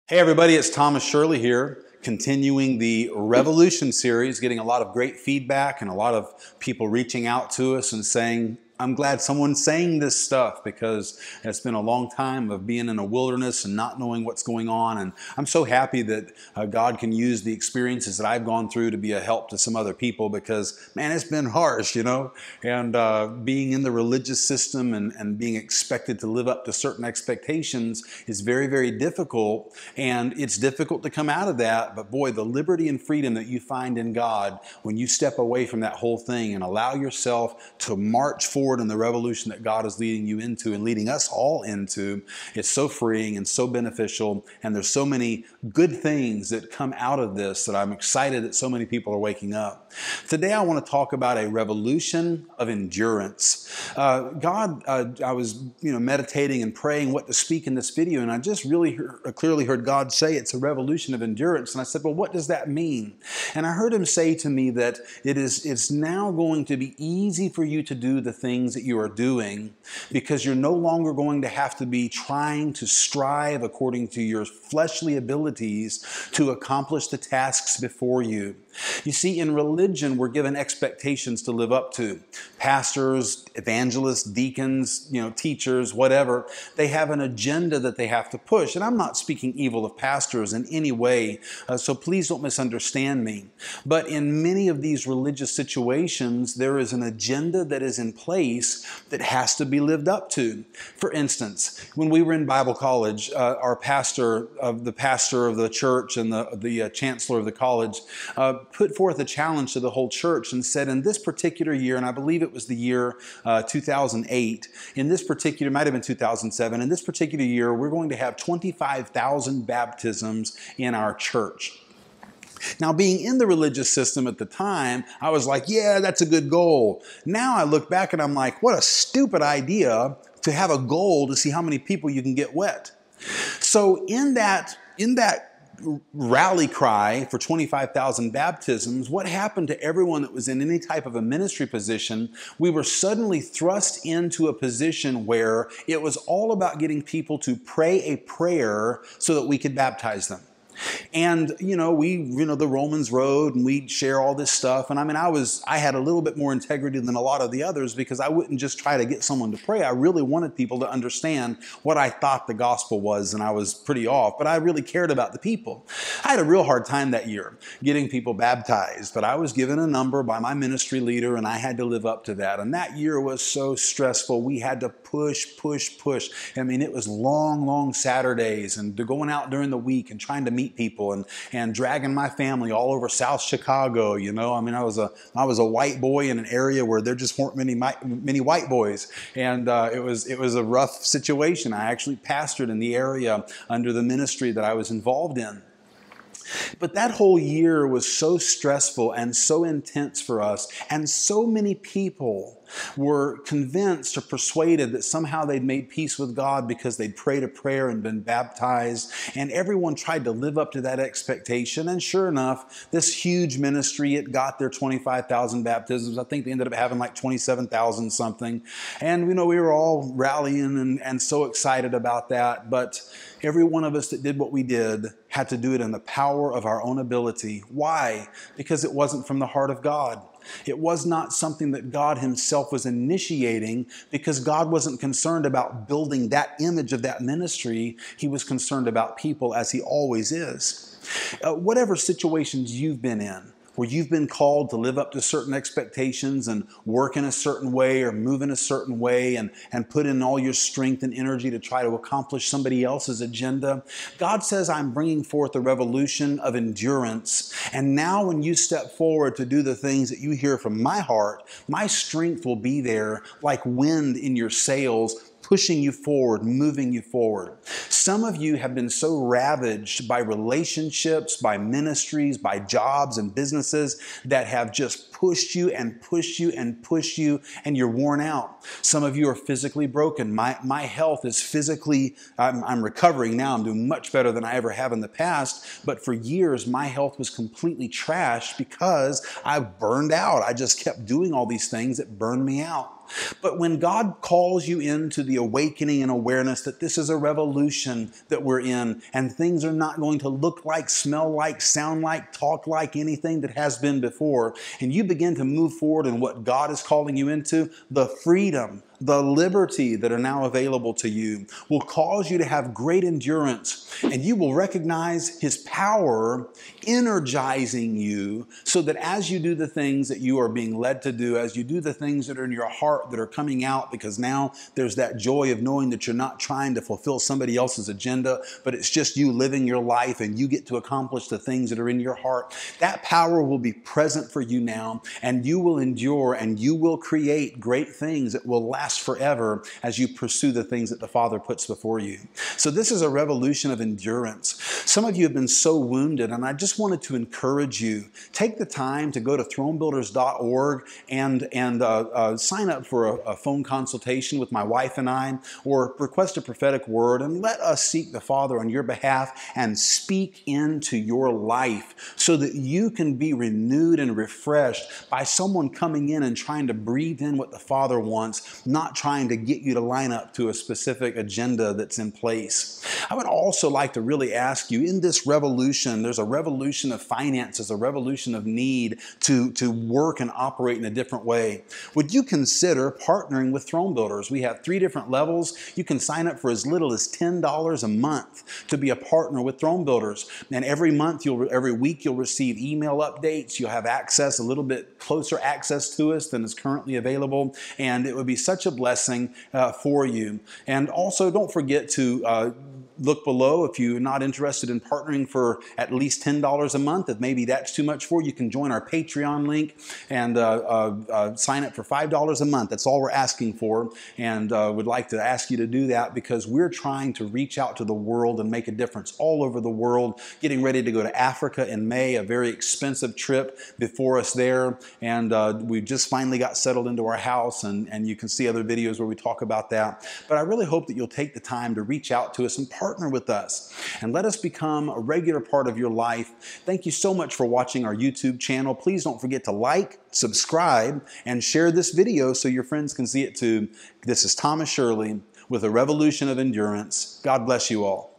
Hey everybody, it's Thomas Shirley here, continuing the Revolution series, getting a lot of great feedback and a lot of people reaching out to us and saying, I'm glad someone's saying this stuff because it's been a long time of being in a wilderness and not knowing what's going on. And I'm so happy that God can use the experiences that I've gone through to be a help to some other people because, man, it's been harsh, and being in the religious system and being expected to live up to certain expectations is very, very difficult. And it's difficult to come out of that. But boy, the liberty and freedom that you find in God when you step away from that whole thing and allow yourself to march forward in the revolution that God is leading you into and leading us all into, it's so freeing and so beneficial. And there's so many good things that come out of this that I'm excited that so many people are waking up. Today, I want to talk about a revolution of endurance. I was meditating and praying what to speak in this video, and I just really clearly heard God say it's a revolution of endurance. And I said, well, what does that mean? And I heard him say to me that it's now going to be easy for you to do the things that you are doing because you're no longer going to have to be trying to strive according to your fleshly abilities to accomplish the tasks before you. You see, in religion, we're given expectations to live up to. Pastors, evangelists, deacons, teachers, whatever, they have an agenda that they have to push. And I'm not speaking evil of pastors in any way, so please don't misunderstand me. But in many of these religious situations, there is an agenda that is in place that has to be lived up to. For instance, when we were in Bible college, the pastor of the church and the chancellor of the college put forth a challenge to the whole church and said, in this particular year, and I believe it was the year 2008, it might have been 2007, in this particular year, we're going to have 25,000 baptisms in our church. Now, being in the religious system at the time, I was like, yeah, that's a good goal. Now I look back and I'm like, what a stupid idea to have a goal to see how many people you can get wet. So in that rally cry for 25,000 baptisms, what happened to everyone that was in any type of a ministry position? We were suddenly thrust into a position where it was all about getting people to pray a prayer so that we could baptize them. And, the Romans Road and we'd share all this stuff. And I had a little bit more integrity than a lot of the others because I wouldn't just try to get someone to pray. I really wanted people to understand what I thought the gospel was, and I was pretty off, but I really cared about the people. I had a real hard time that year getting people baptized, but I was given a number by my ministry leader and I had to live up to that. And that year was so stressful. We had to push. It was long Saturdays and going out during the week and trying to meet people and dragging my family all over South Chicago. I was a white boy in an area where there just weren't many white boys, and it was a rough situation. I actually pastored in the area under the ministry that I was involved in. But that whole year was so stressful and so intense for us, and so many people were convinced or persuaded that somehow they'd made peace with God because they'd prayed a prayer and been baptized, and everyone tried to live up to that expectation. And sure enough, this huge ministry, it got their 25,000 baptisms. I think they ended up having like 27,000 something. And we were all rallying and so excited about that. But every one of us that did what we did had to do it in the power of our own ability. Why? Because it wasn't from the heart of God. It was not something that God himself was initiating because God wasn't concerned about building that image of that ministry. He was concerned about people, as he always is. Whatever situations you've been in, where you've been called to live up to certain expectations and work in a certain way or move in a certain way and put in all your strength and energy to try to accomplish somebody else's agenda, God says, I'm bringing forth a revolution of endurance. And now when you step forward to do the things that you hear from my heart, my strength will be there like wind in your sails, pushing you forward, moving you forward. Some of you have been so ravaged by relationships, by ministries, by jobs and businesses that have just pushed you and pushed you and pushed you, and you're worn out. Some of you are physically broken. My health is physically, I'm recovering now. I'm doing much better than I ever have in the past. But for years, my health was completely trashed because I burned out. I just kept doing all these things that burned me out. But when God calls you into the awakening and awareness that this is a revolution that we're in, and things are not going to look like, smell like, sound like, talk like anything that has been before, and you begin to move forward in what God is calling you into, the freedom, the liberty that are now available to you will cause you to have great endurance, and you will recognize His power energizing you so that as you do the things that you are being led to do, as you do the things that are in your heart that are coming out, because now there's that joy of knowing that you're not trying to fulfill somebody else's agenda, but it's just you living your life and you get to accomplish the things that are in your heart. That power will be present for you now, and you will endure and you will create great things that will last forever as you pursue the things that the Father puts before you. So this is a revolution of endurance. Some of you have been so wounded, and I just wanted to encourage you. Take the time to go to thronebuilders.org and sign up for a phone consultation with my wife and I, or request a prophetic word, and let us seek the Father on your behalf and speak into your life so that you can be renewed and refreshed by someone coming in and trying to breathe in what the Father wants, not trying to get you to line up to a specific agenda that's in place. I would also like to really ask you, in this revolution, there's a revolution of finances, a revolution of need to work and operate in a different way. Would you consider partnering with Throne Builders? We have 3 different levels. You can sign up for as little as $10 a month to be a partner with Throne Builders. And every week you'll receive email updates. You'll have access, a little bit closer access to us than is currently available. And it would be such a blessing for you. And also don't forget to look below if you're not interested in partnering for at least $10 a month. If maybe that's too much for you, you can join our Patreon link and sign up for $5 a month. That's all we're asking for, and would like to ask you to do that because we're trying to reach out to the world and make a difference all over the world. Getting ready to go to Africa in May, a very expensive trip before us there, and we just finally got settled into our house, and you can see other videos where we talk about that. But I really hope that you'll take the time to reach out to us and partner with us and let us become a regular part of your life. Thank you so much for watching our YouTube channel. Please don't forget to like, subscribe, and share this video so your friends can see it too. This is Thomas Shirley with a Revolution of Endurance. God bless you all.